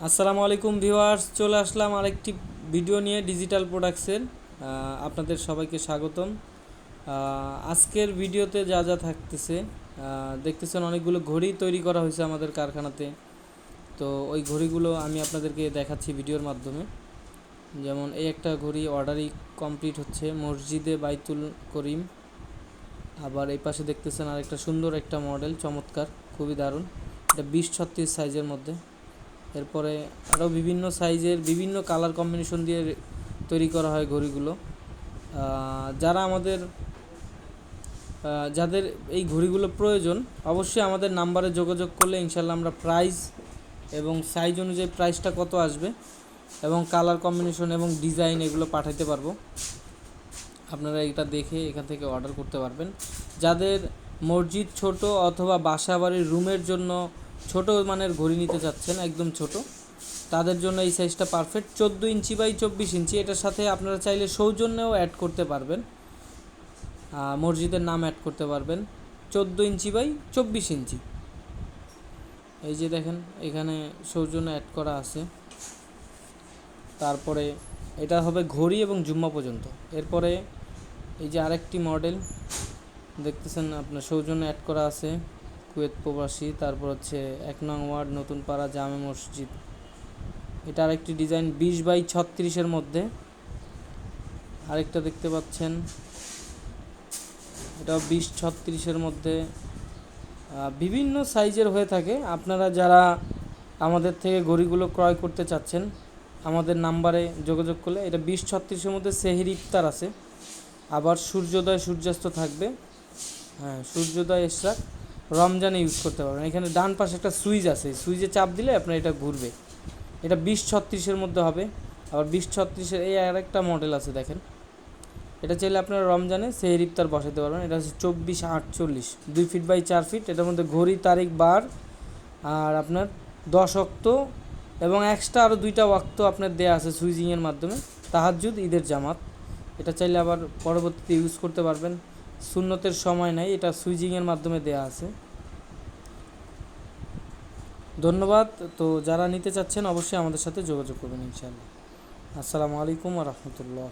আসসালামু আলাইকুম ভিউয়ার্স, চলে আসলাম আরেকটি ভিডিও নিয়ে ডিজিটাল প্রোডাক্টসের। আপনাদের সবাইকে স্বাগতম। আজকের ভিডিওতে যা যা থাকতেছে দেখতেছেন, অনেকগুলো ঘড়ি তৈরি করা হয়েছে আমাদের কারখানাতে। তো ওই ঘড়িগুলো আমি আপনাদেরকে দেখাচ্ছি ভিডিওর মাধ্যমে। যেমন এই একটা ঘড়ি অর্ডারই কমপ্লিট হচ্ছে, মসজিদে বাইতুল করিম। আবার এই পাশে দেখতেছেন আরেকটা সুন্দর একটা মডেল, চমৎকার, খুবই দারুণ। এটা 20-36 সাইজের মধ্যে। এরপরে আরও বিভিন্ন সাইজের বিভিন্ন কালার কম্বিনেশন দিয়ে তৈরি করা হয় ঘড়িগুলো। যারা যাদের এই ঘড়িগুলো প্রয়োজন, অবশ্যই আমাদের নাম্বারে যোগাযোগ করলে ইনশাল্লাহ আমরা প্রাইস এবং সাইজ অনুযায়ী প্রাইসটা কত আসবে এবং কালার কম্বিনেশন এবং ডিজাইন এগুলো পাঠাতে পারবো। আপনারা এটা দেখে এখান থেকে অর্ডার করতে পারবেন। যাদের মসজিদ ছোট অথবা বাসা বাড়ির রুমের জন্য ছোট মানের ঘড়ি নিতে চাচ্ছেন, একদম ছোট, তাদের জন্য এই সাইজটা পারফেক্ট। 14 ইঞ্চি বাই 24 ইঞ্চি। এটার সাথে আপনারা চাইলে সৌজন্যেও অ্যাড করতে পারবেন, মসজিদের নাম অ্যাড করতে পারবেন। 14 ইঞ্চি বাই 24 ইঞ্চি। এই যে দেখেন, এখানে সৌজন্য অ্যাড করা আছে। তারপরে এটা হবে ঘড়ি এবং জুম্মা পর্যন্ত। এরপরে এই যে আরেকটি মডেল দেখতেছেন, আপনার সৌজন্য অ্যাড করা আছে, কুয়েত প্রবাসী। তারপর হচ্ছে 1 নং ওয়ার্ড, নতুন পাড়া, জামে মসজিদ। এটা আরেকটি ডিজাইন 20 বাই 36-এর মধ্যে। আরেকটা দেখতে পাচ্ছেন, এটাও 20-36-এর মধ্যে। বিভিন্ন সাইজের হয়ে থাকে। আপনারা যারা আমাদের থেকে ঘড়িগুলো ক্রয় করতে চাচ্ছেন, আমাদের নাম্বারে যোগাযোগ করলে, এটা 20-36-এর মধ্যে সেহরি ইফতার আছে, আবার সূর্যোদয় সূর্যাস্ত থাকবে। সূর্যোদয় ইশরাক, রমজানে ইউজ করতে পারবেন। এখানে ডান পাশে একটা সুইচ আছে, সুইচে চাপ দিলে আপনার এটা ঘুরবে। এটা 20-36-এর মধ্যে হবে। আবার 20-36-এর এই আরেকটা মডেল আছে, দেখেন। এটা চাইলে আপনারা রমজানে সেহরি ইফতার বসাতে পারবেন। এটা হচ্ছে 24-48, 2 ফিট বাই 4 ফিট। এটার মধ্যে ঘড়ি, তারিখ, বার, আর আপনার 10 ওয়াক্ত এবং এক্সট্রা আরও 2টা ওয়াক্ত আপনার দেয়া আছে সুইচিংয়ের মাধ্যমে, তাহাজ্জুদ, ঈদের জামাত। এটা চাইলে আবার পরবর্তীতে ইউজ করতে পারবেন। সুন্নতের সময় নাই, এটা সুইচিংয়ের মাধ্যমে দেয়া আছে। ধন্যবাদ। তো যারা নিতে চাচ্ছেন অবশ্যই আমাদের সাথে যোগাযোগ করবেন ইনশাআল্লাহ। আসসালামু আলাইকুম ওয়া রাহমাতুল্লাহ।